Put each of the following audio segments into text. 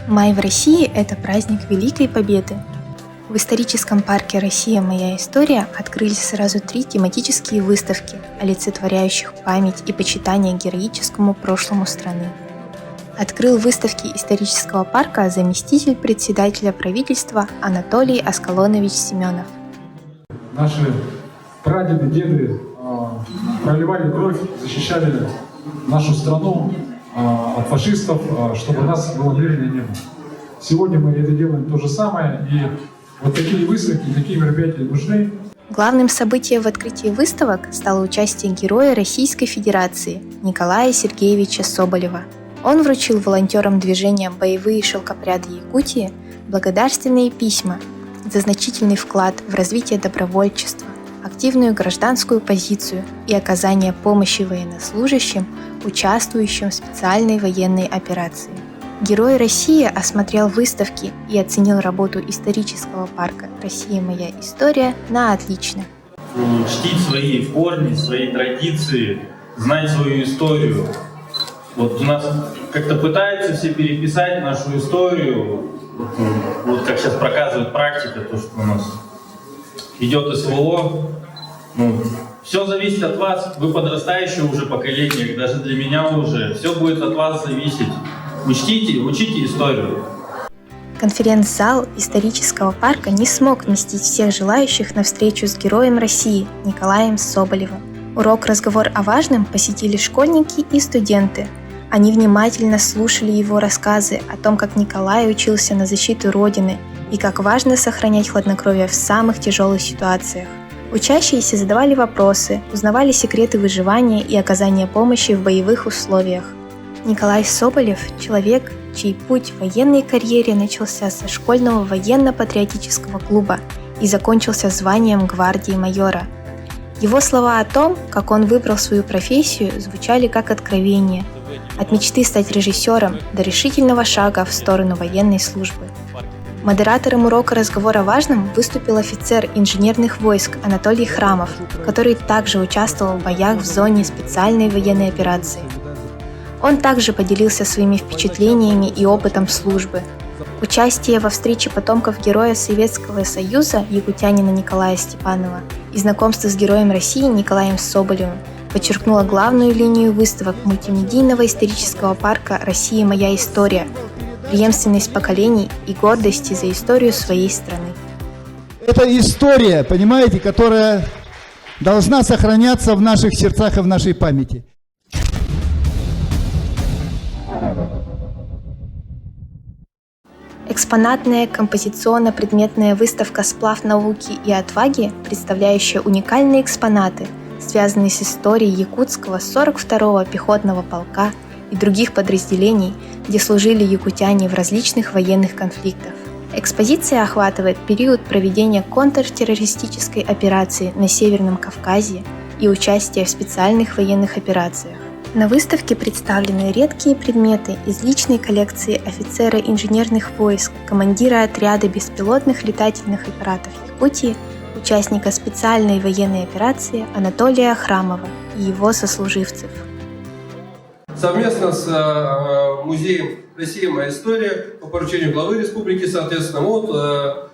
Май в России – это праздник Великой Победы. В историческом парке «Россия. Моя история» открылись сразу 3 тематические выставки, олицетворяющих память и почитание героическому прошлому страны. Открыл выставки исторического парка заместитель председателя правительства Анатолий Аскалонович Семенов. Наши прадеды, деды проливали кровь, защищали нашу страну от фашистов, чтобы у нас было мира не было. Сегодня мы это делаем то же самое, и вот такие выставки, такие мероприятия нужны. Главным событием в открытии выставок стало участие героя Российской Федерации Николая Сергеевича Соболева. Он вручил волонтерам движения «Боевые шелкопряды Якутии» благодарственные письма за значительный вклад в развитие добровольчества, активную гражданскую позицию и оказание помощи военнослужащим, участвующим в специальной военной операции. Герой России осмотрел выставки и оценил работу исторического парка «Россия. Моя история» на отлично. Чтить свои корни, свои традиции, знать свою историю. Вот у нас как-то пытаются все переписать нашу историю, вот как сейчас показывает практика, то, что у нас идет СВО. Все зависит от вас, вы подрастающее уже поколение, даже для меня уже, все будет от вас зависеть. Учтите историю. Конференц-зал исторического парка не смог вместить всех желающих на встречу с героем России Николаем Соболевым. Урок-разговор о важном посетили школьники и студенты. Они внимательно слушали его рассказы о том, как Николай учился на защиту Родины и как важно сохранять хладнокровие в самых тяжелых ситуациях. Учащиеся задавали вопросы, узнавали секреты выживания и оказания помощи в боевых условиях. Николай Соболев – человек, чей путь в военной карьере начался со школьного военно-патриотического клуба и закончился званием гвардии майора. Его слова о том, как он выбрал свою профессию, звучали как откровение. От мечты стать режиссером до решительного шага в сторону военной службы. Модератором урока «Разговор о важном» выступил офицер инженерных войск Анатолий Храмов, который также участвовал в боях в зоне специальной военной операции. Он также поделился своими впечатлениями и опытом службы. Участие во встрече потомков героя Советского Союза якутянина Николая Степанова и знакомство с героем России Николаем Соболевым подчеркнуло главную линию выставок мультимедийного исторического парка «Россия. Моя история» – преемственность поколений и гордости за историю своей страны. Это история, понимаете, которая должна сохраняться в наших сердцах и в нашей памяти. Экспонатная композиционно-предметная выставка «Сплав науки и отваги», представляющая уникальные экспонаты, связанные с историей якутского 42-го пехотного полка и других подразделений, где служили якутяне в различных военных конфликтах. Экспозиция охватывает период проведения контртеррористической операции на Северном Кавказе и участия в специальных военных операциях. На выставке представлены редкие предметы из личной коллекции офицера инженерных войск, командира отряда беспилотных летательных аппаратов Якутии, участника специальной военной операции Анатолия Храмова и его сослуживцев. Совместно с музеем «Россия. Моя история» по поручению главы республики, соответственно,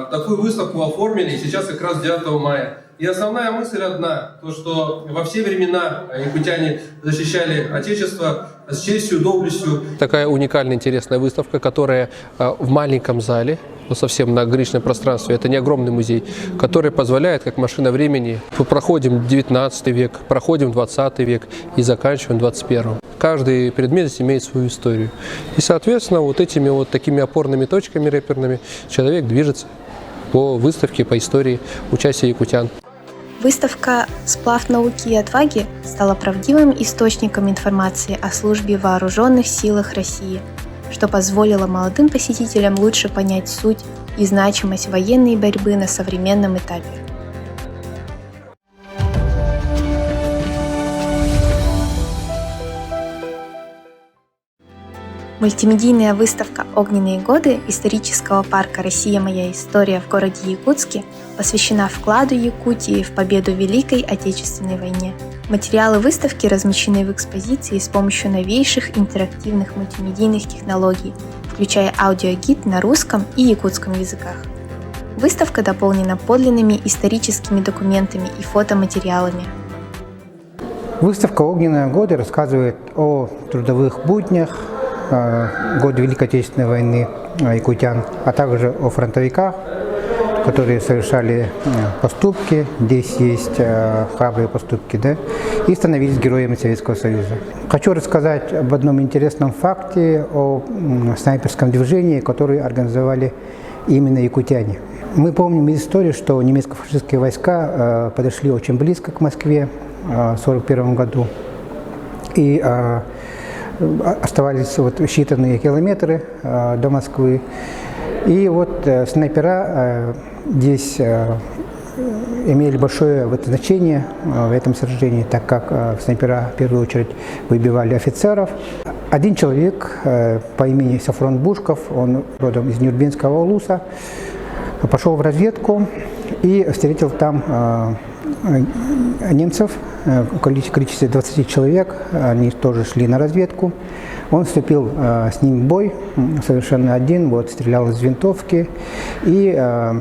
такую выставку оформили сейчас как раз 9 мая. И основная мысль одна, то что во все времена якутяне защищали Отечество с честью, доблестью. Такая уникальная, интересная выставка, которая в маленьком зале, совсем на ограниченном пространстве, это не огромный музей, который позволяет, как машина времени, мы проходим 19 век, проходим 20 век и заканчиваем 21. Каждый предмет здесь имеет свою историю. И, соответственно, вот этими вот такими опорными точками реперными человек движется по выставке, по истории участия якутян. Выставка «Сплав науки и отваги» стала правдивым источником информации о службе в вооруженных силах России, что позволило молодым посетителям лучше понять суть и значимость военной борьбы на современном этапе. Мультимедийная выставка «Огненные годы» исторического парка «Россия. Моя история» в городе Якутске посвящена вкладу Якутии в победу в Великой Отечественной войне. Материалы выставки размещены в экспозиции с помощью новейших интерактивных мультимедийных технологий, включая аудиогид на русском и якутском языках. Выставка дополнена подлинными историческими документами и фотоматериалами. Выставка «Огненные годы» рассказывает о трудовых буднях года Великой Отечественной войны якутян, а также о фронтовиках, которые совершали поступки, здесь есть храбрые поступки, да, и становились героями Советского Союза. Хочу рассказать об одном интересном факте, о снайперском движении, которое организовали именно якутяне. Мы помним из истории, что немецко-фашистские войска подошли очень близко к Москве в 1941 году и оставались вот считанные километры до Москвы. И вот снайпера здесь имели большое значение в этом сражении, так как снайпера в первую очередь выбивали офицеров. Один человек по имени Сафрон Бушков, он родом из Нюрнбергского улуса, пошел в разведку и встретил там немцев в количестве 20 человек. Они тоже шли на разведку. Он вступил с ним в бой, совершенно один, вот, стрелял из винтовки и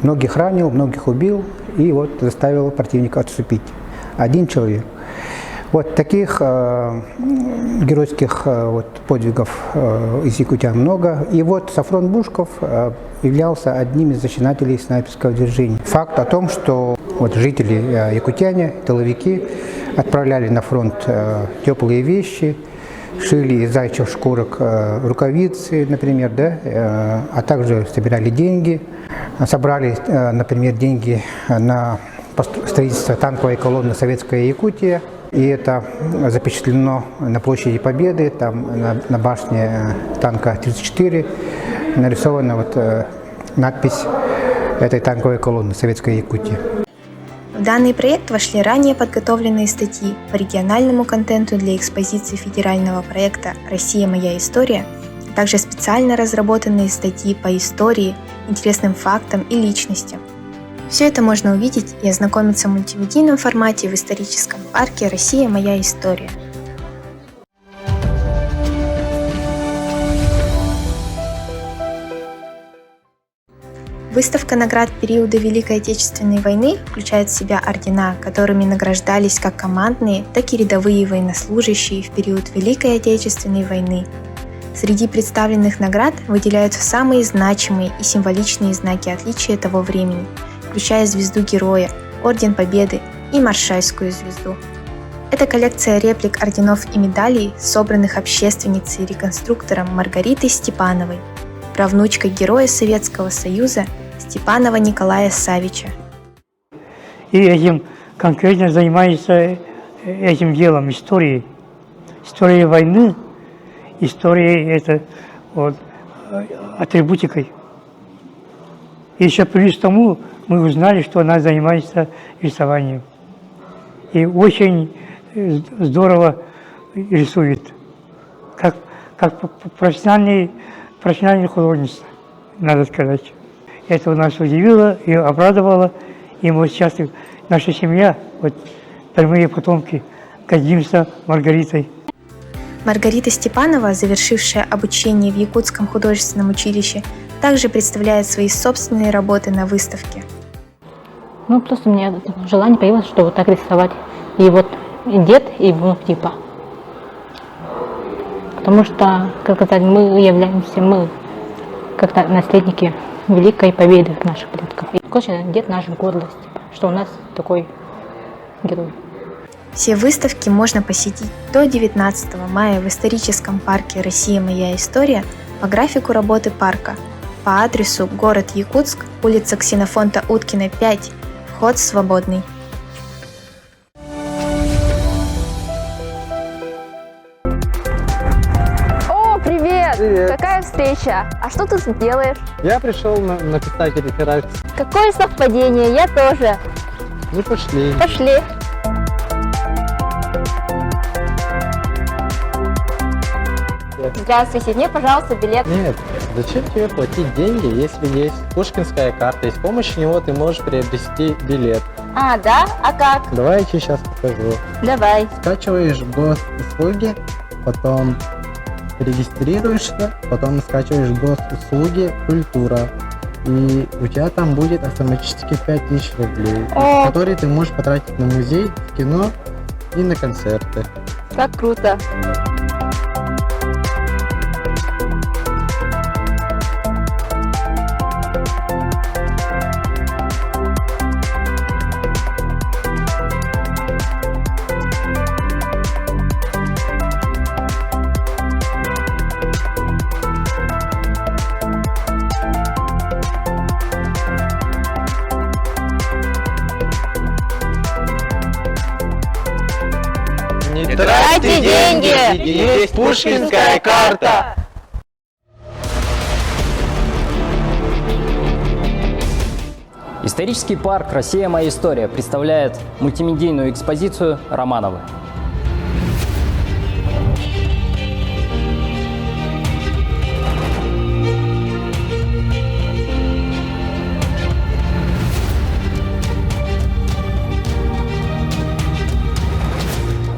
многих ранил, многих убил и вот заставил противника отступить. Один человек. Вот таких геройских подвигов из якутян много. И вот Сафрон Бушков являлся одним из зачинателей снайперского движения. Факт о том, что вот жители якутяне, тыловики, отправляли на фронт теплые вещи, шили из зайчих шкурок рукавицы, например, да, а также собирали деньги. Собрали, например, деньги на строительство танковой колонны «Советская Якутия». И это запечатлено на площади Победы, там на башне танка 34 нарисована вот надпись этой танковой колонны «Советская Якутия». В данный проект вошли ранее подготовленные статьи по региональному контенту для экспозиции федерального проекта «Россия. Моя история», а также специально разработанные статьи по истории, интересным фактам и личностям. Все это можно увидеть и ознакомиться в мультимедийном формате в историческом парке «Россия. Моя история». Выставка наград периода Великой Отечественной войны включает в себя ордена, которыми награждались как командные, так и рядовые военнослужащие в период Великой Отечественной войны. Среди представленных наград выделяются самые значимые и символичные знаки отличия того времени, включая Звезду Героя, Орден Победы и Маршальскую звезду. Это коллекция реплик орденов и медалей, собранных общественницей и реконструктором Маргаритой Степановой, правнучкой Героя Советского Союза Степанова Николая Савича. И этим конкретно занимается этим делом, историей. Историей войны, историей атрибутикой. И еще плюс к тому мы узнали, что она занимается рисованием. И очень здорово рисует, как профессиональный художница, надо сказать. Это нас удивило и обрадовало. И вот сейчас наша семья, вот прямые потомки, гордимся Маргаритой. Маргарита Степанова, завершившая обучение в Якутском художественном училище, также представляет свои собственные работы на выставке. Ну, просто у меня желание появилось, что вот так рисовать. И вот дед, и внук типа. Потому что, как сказать, мы как-то наследники великой победы наших предков. И, конечно, дед наша гордость, что у нас такой герой. Все выставки можно посетить до 19 мая в историческом парке «Россия. Моя история» по графику работы парка по адресу город Якутск, улица Ксенофонта Уткина, 5, вход свободный. О, привет! Привет! Какая встреча? А что ты тут делаешь? Я пришел написать реферат. Какое совпадение, я тоже. Ну пошли. Пошли. Здравствуйте. Здравствуйте, мне, пожалуйста, билет. Нет, зачем тебе платить деньги, если есть Пушкинская карта, и с помощью него ты можешь приобрести билет? А, да? А как? Давай я тебе сейчас покажу. Давай. Скачиваешь госуслуги, потом регистрируешься, потом скачиваешь госуслуги «Культура». И у тебя там будет автоматически 5000 рублей, О. которые ты можешь потратить на музей, кино и на концерты. Как круто. Не тратьте деньги! Есть Пушкинская карта! Исторический парк «Россия. Моя история» представляет мультимедийную экспозицию «Романовы».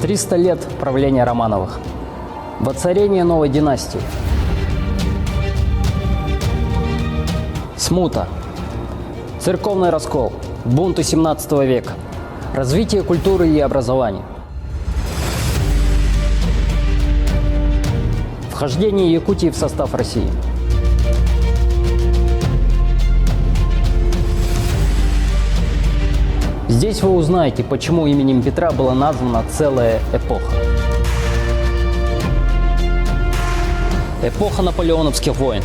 «300 лет правления Романовых. Воцарение новой династии. Смута. Церковный раскол. Бунты 17 века. Развитие культуры и образования. Вхождение Якутии в состав России. Здесь вы узнаете, почему именем Петра была названа целая эпоха. Эпоха наполеоновских войн.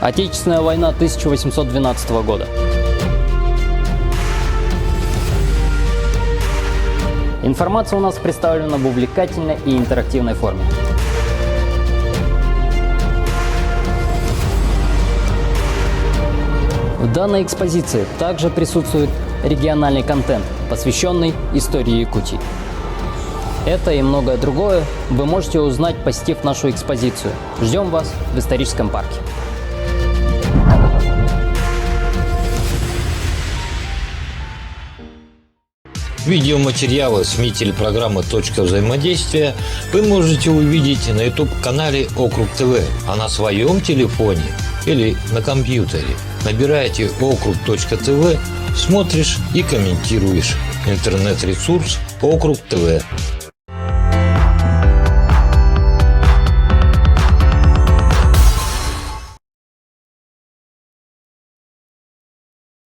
Отечественная война 1812 года. Информация у нас представлена в увлекательной и интерактивной форме. В данной экспозиции также присутствует региональный контент, посвященный истории Якутии. Это и многое другое вы можете узнать, посетив нашу экспозицию. Ждем вас в историческом парке. Видеоматериалы СМИ телепрограммы «Точка взаимодействия» вы можете увидеть на YouTube-канале Округ ТВ, а на своем телефоне или на компьютере набираете Округ.тв, смотришь и комментируешь. Интернет-ресурс Округ ТВ.